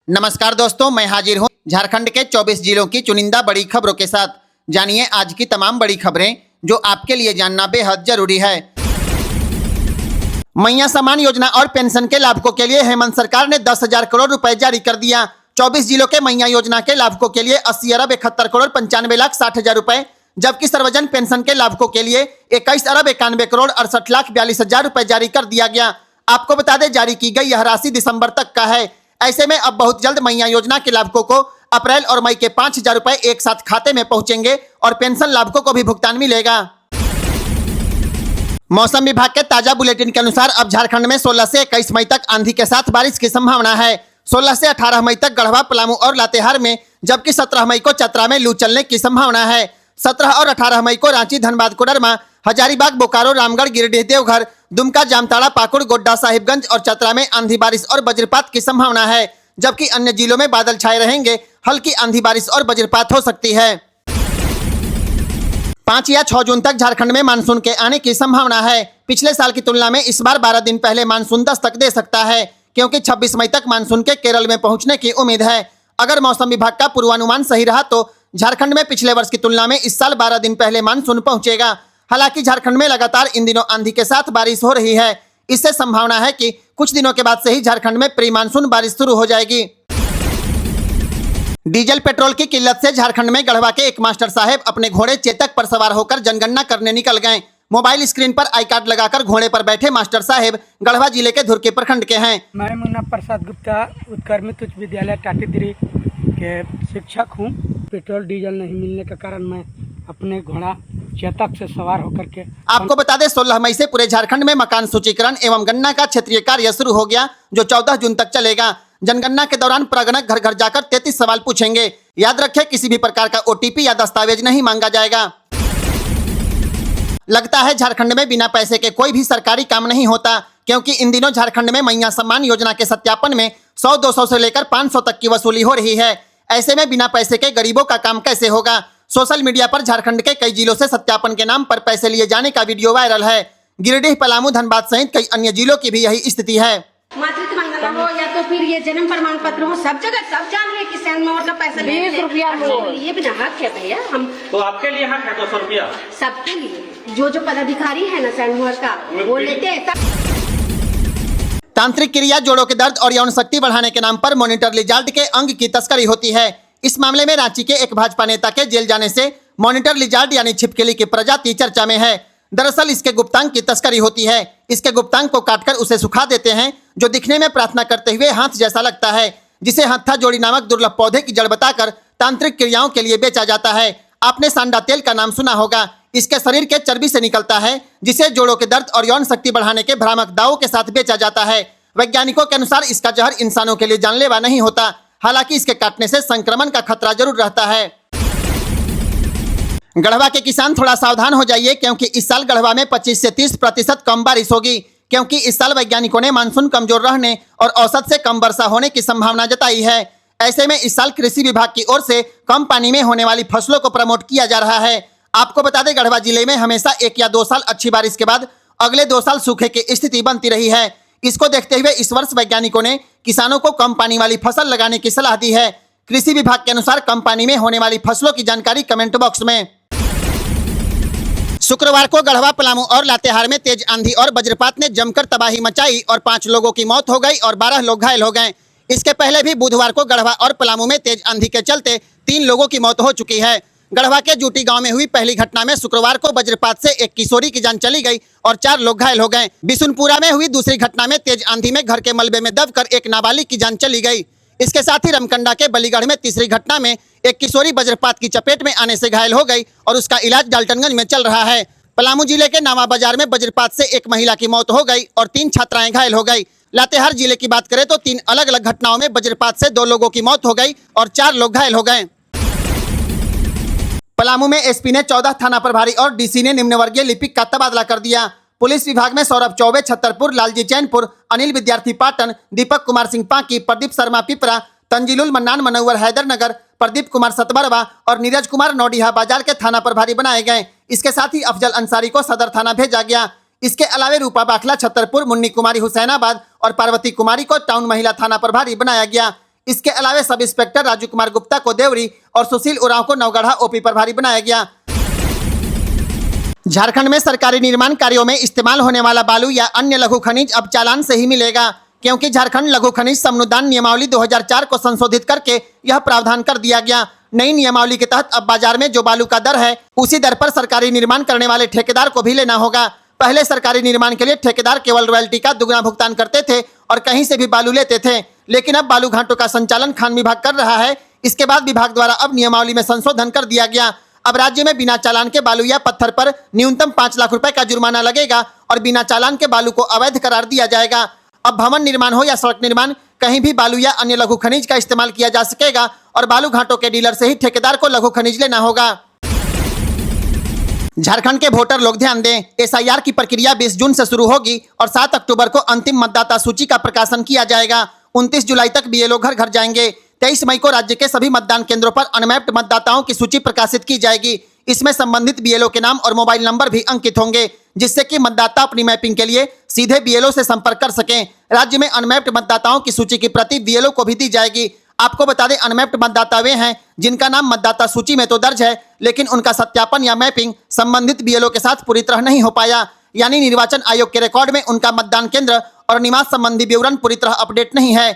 नमस्कार दोस्तों, मैं हाजिर हूं झारखंड के 24 जिलों की चुनिंदा बड़ी खबरों के साथ। जानिए आज की तमाम बड़ी खबरें जो आपके लिए जानना बेहद जरूरी है। मैया सम्मान योजना और पेंशन के लाभुकों के लिए हेमंत सरकार ने 10,000 करोड़ रुपए जारी कर दिया। 24 जिलों के मैया योजना के लाभुकों के लिए 80 अरब 71 करोड़ 95 लाख 60 हजार रुपए, जबकि सर्वजन पेंशन के लाभुकों के लिए 21 अरब 91 करोड़ 68 लाख 42 हजार रुपए जारी कर दिया गया। आपको बता दें, जारी की गई यह राशि दिसंबर तक का है। ऐसे में अब बहुत जल्द मैया योजना के लाभुकों को अप्रैल और मई के 5,000 रुपए एक साथ खाते में पहुंचेंगे और पेंशन लाभुकों को भी भुगतान मिलेगा। मौसम विभाग के ताजा बुलेटिन के अनुसार अब झारखंड में 16 से 21 मई तक आंधी के साथ बारिश की संभावना है। 16 से 18 मई तक गढ़वा, पलामू और लातेहार में, जबकि 17 मई को चतरा में लू चलने की संभावना है। 17 और 18 मई को रांची, धनबाद, कोडरमा, हजारीबाग, बोकारो, रामगढ़, गिरिडीह, देवघर, दुमका, जामताड़ा, पाकुड़, गोड्डा, साहिबगंज और चतरा में आंधी बारिश और वज्रपात की संभावना है, जबकि अन्य जिलों में बादल छाए रहेंगे। हल्की आंधी बारिश और वज्रपात हो सकती है। 5 या 6 जून तक झारखंड में मानसून के आने की संभावना है। पिछले साल की तुलना में इस बार 12 दिन पहले मानसून दस्तक दे सकता है, क्योंकि 26 मई तक मानसून के केरल में पहुंचने की उम्मीद है। अगर मौसम विभाग का पूर्वानुमान सही रहा तो झारखंड में पिछले वर्ष की तुलना में इस साल 12 दिन पहले मानसून पहुंचेगा। हालांकि झारखंड में लगातार इन दिनों आंधी के साथ बारिश हो रही है। इससे संभावना है कि कुछ दिनों के बाद से ही झारखंड में प्री मानसून बारिश शुरू हो जाएगी। डीजल पेट्रोल की किल्लत से झारखंड में गढ़वा के एक मास्टर साहेब अपने घोड़े चेतक पर सवार होकर जनगणना करने निकल गए। मोबाइल स्क्रीन पर आई कार्ड लगाकर घोड़े पर बैठे मास्टर साहेब गढ़वा जिले के धुरके प्रखंड के हैं। मैं मुन्ना प्रसाद गुप्ता उत्क्रमित उच्च विद्यालय टाटीदिरी के शिक्षक हूँ। पेट्रोल डीजल नहीं मिलने के कारण मैं अपने घोड़ा चेतक से सवार होकर के आपको बता दें, 16 मई से पूरे झारखंड में मकान सूचीकरण एवं गणना का क्षेत्रीय कार्य शुरू हो गया, जो 14 जून तक चलेगा। जनगणना के दौरान प्रगणक घर घर जाकर 33 सवाल पूछेंगे। याद रखें, किसी भी प्रकार का ओटीपी या दस्तावेज नहीं मांगा जाएगा। लगता है झारखंड में बिना पैसे के कोई भी सरकारी काम नहीं होता, क्योंकि इन दिनों झारखंड में मैया सम्मान योजना के सत्यापन में 100-200 से लेकर 500 तक की वसूली हो रही है। ऐसे में बिना पैसे के गरीबों का काम कैसे होगा। सोशल मीडिया पर झारखंड के कई जिलों से सत्यापन के नाम पर पैसे लिए जाने का वीडियो वायरल है। गिरिडीह, पलामू, धनबाद सहित कई अन्य जिलों की भी यही स्थिति है। मातृत्व महिला हो या तो फिर ये जन्म प्रमाण पत्र हो, सब जगह सब जान रहे कि सैनमोहर का पैसा 20 रुपया ये बिना हक है भैया। हम तो आपके लिए हक है 200 रुपया सबके लिए। जो पदाधिकारी है ना सैनमोहर का, वो लेते हैं। तांत्रिक क्रिया, जोड़ों के दर्द और यौन शक्ति बढ़ाने के नाम पर मॉनिटर लिजार्ड के अंग की तस्करी होती है। इस मामले में रांची के एक भाजपा नेता के जेल जाने से मॉनिटर लिजार्ड यानी छिपकली की प्रजाति चर्चा में है। दरअसल इसके गुप्तांग की तस्करी होती है। इसके गुप्तांग को काटकर उसे सुखा देते हैं, जो दिखने में प्रार्थना करते हुए हाथ जैसा लगता है, जिसे हत्था जोड़ी नामक दुर्लभ पौधे की जड़ बताकर तांत्रिक क्रियाओं के लिए बेचा जाता है। आपने सांडा तेल का नाम सुना होगा। इसके शरीर के चर्बी से निकलता है, जिसे जोड़ों के दर्द और यौन शक्ति बढ़ाने के भ्रामक दावों के साथ बेचा जाता है। वैज्ञानिकों के अनुसार इसका जहर इंसानों के लिए जानलेवा नहीं होता, हालांकि इसके काटने से संक्रमण का खतरा जरूर रहता है। गढ़वा के किसान थोड़ा सावधान हो जाइए, क्योंकि इस साल गढ़वा में 25 से 30% कम बारिश होगी, क्योंकि इस साल वैज्ञानिकों ने मानसून कमजोर रहने और औसत से कम वर्षा होने की संभावना जताई है। ऐसे में इस साल कृषि विभाग की ओर से कम पानी में होने वाली फसलों को प्रमोट किया जा रहा है। आपको बता दें, गढ़वा जिले में हमेशा 1 या 2 साल अच्छी बारिश के बाद अगले 2 साल सूखे की स्थिति बनती रही है। इसको देखते हुए इस वर्ष वैज्ञानिकों ने किसानों को कम पानी वाली फसल लगाने की सलाह दी है। कृषि विभाग के अनुसार कम पानी में होने वाली फसलों की जानकारी कमेंट बॉक्स में। शुक्रवार को गढ़वा, पलामू और लातेहार में तेज आंधी और वज्रपात ने जमकर तबाही मचाई और 5 लोगों की मौत हो गई और 12 लोग घायल हो गए। इसके पहले भी बुधवार को गढ़वा और पलामू में तेज आंधी के चलते 3 लोगों की मौत हो चुकी है। गढ़वा के जूटी गांव में हुई पहली घटना में शुक्रवार को वज्रपात से एक किशोरी की जान चली गई और 4 लोग घायल हो गए। बिशुनपुरा में हुई दूसरी घटना में तेज आंधी में घर के मलबे में दबकर एक नाबालिग की जान चली गई। इसके साथ ही रमकंडा के बलीगढ़ में तीसरी घटना में एक किशोरी वज्रपात की चपेट में आने से घायल हो गई और उसका इलाज डाल्टनगंज में चल रहा है। पलामू जिले के नावा बाजार में वज्रपात से एक महिला की मौत हो गई और 3 छात्राएं घायल हो गई। लातेहार जिले की बात करें तो 3 अलग अलग घटनाओं में वज्रपात से 2 लोगों की मौत हो गई और 4 लोग घायल हो गए। पलामू में एसपी ने 14 थाना प्रभारी और डीसी ने निम्न वर्गीय लिपिक का तबादला कर दिया। पुलिस विभाग में सौरभ चौबे छतरपुर, लालजी चैनपुर, अनिल विद्यार्थी पाटन, दीपक कुमार सिंह पाकी, प्रदीप शर्मा पिपरा, तंजीलुल मन्नान मनोवर हैदरनगर, प्रदीप कुमार सतबरवा और नीरज कुमार नौडिहा बाजार के थाना प्रभारी बनाए गए। इसके साथ ही अफजल अंसारी को सदर थाना भेजा गया। इसके अलावे रूपा बाखला छतरपुर, मुन्नी कुमारी हुसैनाबाद और पार्वती कुमारी को टाउन महिला थाना प्रभारी बनाया गया। इसके अलावा सब इंस्पेक्टर राजू कुमार गुप्ता को देवरी और सुशील उरांव को नवगढ़ा ओपी प्रभारी बनाया गया। झारखंड में सरकारी निर्माण कार्यों में इस्तेमाल होने वाला बालू या अन्य लघु खनिज अब चालान से ही मिलेगा, क्योंकि झारखंड लघु खनिज समनुदान नियमावली 2004 को संशोधित करके यह प्रावधान कर दिया गया। नई नियमावली के तहत अब बाजार में जो बालू का दर है उसी दर पर सरकारी निर्माण करने वाले ठेकेदार को भी लेना होगा। पहले सरकारी निर्माण के लिए ठेकेदार केवल रॉयल्टी का दुगना भुगतान करते थे और कहीं से भी बालू लेते थे, लेकिन अब बालू घाटों का संचालन खान विभाग कर रहा है। इसके बाद विभाग द्वारा अब नियमावली में संशोधन कर दिया गया। अब राज्य में बिना चालान के बालू या पत्थर पर न्यूनतम 5 लाख रुपए का जुर्माना लगेगा और बिना चालान के बालू को अवैध करार दिया जाएगा। अब भवन निर्माण हो या सड़क निर्माण, कहीं भी बालू या अन्य लघु खनिज का इस्तेमाल किया जा सकेगा और बालू घाटों के डीलर से ही ठेकेदार को लघु खनिज लेना होगा। झारखंड के वोटर लोग ध्यान दें, एसआईआर की प्रक्रिया 20 जून से शुरू होगी और 7 अक्टूबर को अंतिम मतदाता सूची का प्रकाशन किया जाएगा। 29 जुलाई तक बीएलओ घर घर जाएंगे। 23 मई को राज्य के सभी मतदान केंद्रों पर अनमैप्ड मतदाताओं की सूची प्रकाशित की जाएगी। इसमें संबंधित बीएलओ के नाम और मोबाइल नंबर भी अंकित होंगे, जिससे कि मतदाता अपनी मैपिंग के लिए सीधे बीएलओ से संपर्क कर सकें। राज्य में अनमैप्ड मतदाताओं की सूची की प्रति बीएलओ को भी दी जाएगी। आपको बता दें, अनमैप्ड मतदाता वे हैं जिनका नाम मतदाता सूची में तो दर्ज है, लेकिन उनका सत्यापन या मैपिंग संबंधित बीएलओ के साथ पूरी तरह नहीं हो पाया, यानी निर्वाचन आयोग के रिकॉर्ड में उनका मतदान केंद्र और निवास संबंधी विवरण पूरी तरह अपडेट नहीं है।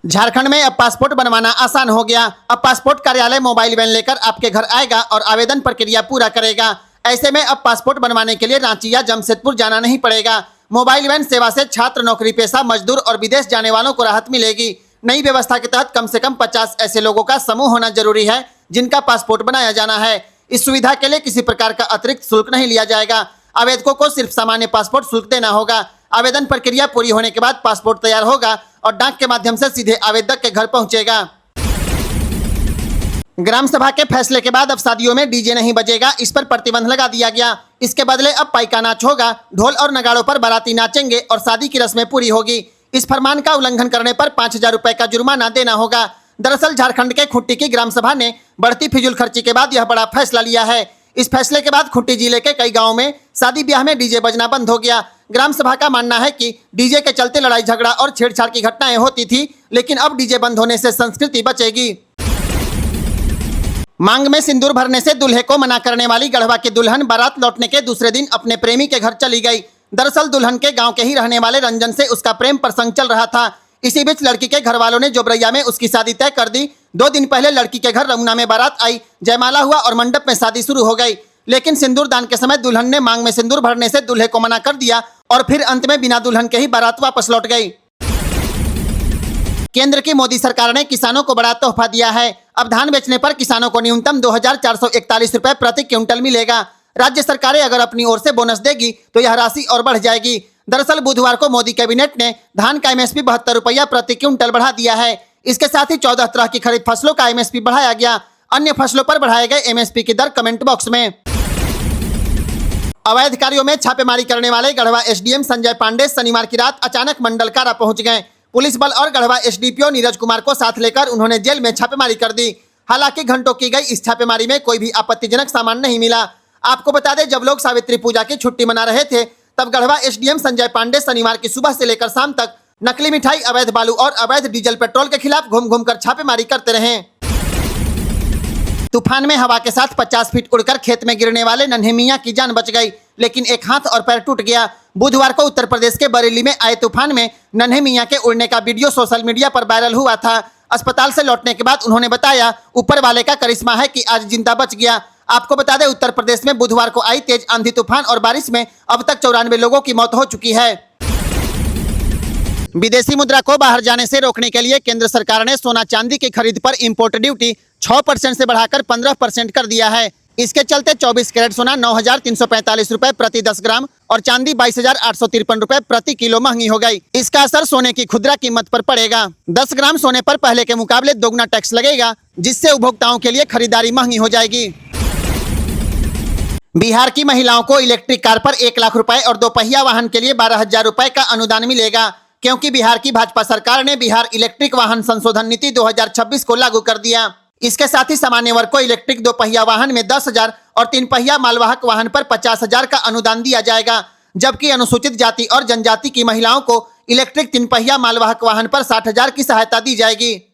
झारखंड में अब पासपोर्ट बनवाना आसान हो गया। अब पासपोर्ट कार्यालय मोबाइल वैन लेकर आपके घर आएगा और आवेदन प्रक्रिया पूरा करेगा। ऐसे में अब पासपोर्ट बनवाने के लिए रांची या जमशेदपुर जाना नहीं पड़ेगा। मोबाइल वैन सेवा से छात्र, नौकरी पेशा, मजदूर और विदेश जाने वालों को राहत मिलेगी। नई व्यवस्था के तहत कम से कम 50 ऐसे लोगों का समूह होना जरूरी है जिनका पासपोर्ट बनाया जाना है। इस सुविधा के लिए किसी प्रकार का अतिरिक्त शुल्क नहीं लिया जाएगा। आवेदकों को सिर्फ सामान्य पासपोर्ट शुल्क देना होगा। आवेदन प्रक्रिया पूरी होने के बाद पासपोर्ट तैयार होगा और डाक के माध्यम से सीधे आवेदक के घर पहुंचेगा। ग्राम सभा के फैसले के बाद अब शादियों में डीजे नहीं बजेगा, इस पर प्रतिबंध लगा दिया गया। इसके बदले अब पाइका नाच होगा। ढोल और नगाड़ों पर बाराती नाचेंगे और शादी की रस्में पूरी होगी। इस फरमान का उल्लंघन करने पर 5000 रुपए का जुर्माना देना होगा। दरअसल झारखंड के खुट्टी की ग्राम सभा ने बढ़ती फिजूल खर्ची के बाद यह बड़ा फैसला लिया है। इस फैसले के बाद खुट्टी जिले के कई गाँव में शादी ब्याह में डीजे बजना बंद हो गया। ग्राम सभा का मानना है कि डीजे के चलते लड़ाई झगड़ा और छेड़छाड़ की घटनाएं होती थी, लेकिन अब डीजे बंद होने से संस्कृति बचेगी। मांग में सिंदूर भरने से दूल्हे को मना करने वाली गढ़वा की दुल्हन बारात लौटने के दूसरे दिन अपने प्रेमी के घर चली गई। दरअसल दुल्हन के गांव के ही रहने वाले रंजन से उसका प्रेम प्रसंग चल रहा था। इसी बीच लड़की के घर वालों ने जोबरैया में उसकी शादी तय कर दी। 2 दिन पहले लड़की के घर रमुना में बारात आई, जयमाला हुआ और मंडप में शादी शुरू हो गई। लेकिन सिंदूर दान के समय दुल्हन ने मांग में सिंदूर भरने से दूल्हे को मना कर दिया और फिर अंत में बिना दुल्हन के ही बारात वापस लौट गई। केंद्र की मोदी सरकार ने किसानों को बड़ा तोहफा दिया है। अब धान बेचने पर किसानों को न्यूनतम 2441 रुपए प्रति क्विंटल मिलेगा। राज्य सरकारें अगर अपनी ओर से बोनस देगी तो यह राशि और बढ़ जाएगी। दरअसल बुधवार को मोदी कैबिनेट ने धान का एमएसपी 72 रुपया प्रति क्विंटल बढ़ा दिया है। इसके साथ ही 14 तरह की खरीफ फसलों का एमएसपी बढ़ाया गया। अन्य फसलों पर बढ़ाए गए एमएसपी की दर कमेंट बॉक्स में। अवैध कार्यों में छापेमारी करने वाले गढ़वा एसडीएम संजय पांडे शनिवार की रात अचानक मंडल कारा पहुंच गए। पुलिस बल और गढ़वा एसडीपीओ नीरज कुमार को साथ लेकर उन्होंने जेल में छापेमारी कर दी। हालांकि घंटों की गई इस छापेमारी में कोई भी आपत्तिजनक सामान नहीं मिला। आपको बता दें, जब लोग सावित्री पूजा की छुट्टी मना रहे थे तब गढ़वा एसडीएम संजय पांडे शनिवार की सुबह से लेकर शाम तक नकली मिठाई, अवैध बालू और अवैध डीजल पेट्रोल के खिलाफ घूम घूम कर छापेमारी करते रहे। तूफान में हवा के साथ 50 फीट उड़कर खेत में गिरने वाले नन्हे मियां की जान बच गई, लेकिन एक हाथ और पैर टूट गया। बुधवार को उत्तर प्रदेश के बरेली में आए तूफान में नन्हे मियां के उड़ने का वीडियो सोशल मीडिया पर वायरल हुआ था। अस्पताल से लौटने के बाद उन्होंने बताया, ऊपर वाले का करिश्मा है कि आज जिंदा बच गया। आपको बता दें, उत्तर प्रदेश में बुधवार को आई तेज आंधी तूफान और बारिश में अब तक 94 लोगों की मौत हो चुकी है। विदेशी मुद्रा को बाहर जाने से रोकने के लिए केंद्र सरकार ने सोना चांदी की खरीद पर इंपोर्ट ड्यूटी 6% से बढ़ाकर 15% कर दिया है। इसके चलते 24 कैरेट सोना 9,345 रुपए प्रति 10 ग्राम और चांदी 22,853 रुपए प्रति किलो महंगी हो गई। इसका असर सोने की खुदरा कीमत पर पड़ेगा। 10 ग्राम सोने पर पहले के मुकाबले दोगुना टैक्स लगेगा, जिससे उपभोक्ताओं के लिए खरीदारी महंगी हो जाएगी। बिहार की महिलाओं को इलेक्ट्रिक कार पर 1 लाख रुपए और 2 पहिया वाहन के लिए 12,000 रुपए का अनुदान मिलेगा, क्योंकि बिहार की भाजपा सरकार ने बिहार इलेक्ट्रिक वाहन संशोधन नीति 2026 को लागू कर दिया। इसके साथ ही सामान्य वर्ग को इलेक्ट्रिक 2 पहिया वाहन में 10,000 और 3 पहिया मालवाहक वाहन पर 50,000 का अनुदान दिया जाएगा, जबकि अनुसूचित जाति और जनजाति की महिलाओं को इलेक्ट्रिक 3 पहिया मालवाहक वाहन पर 60,000 की सहायता दी जाएगी।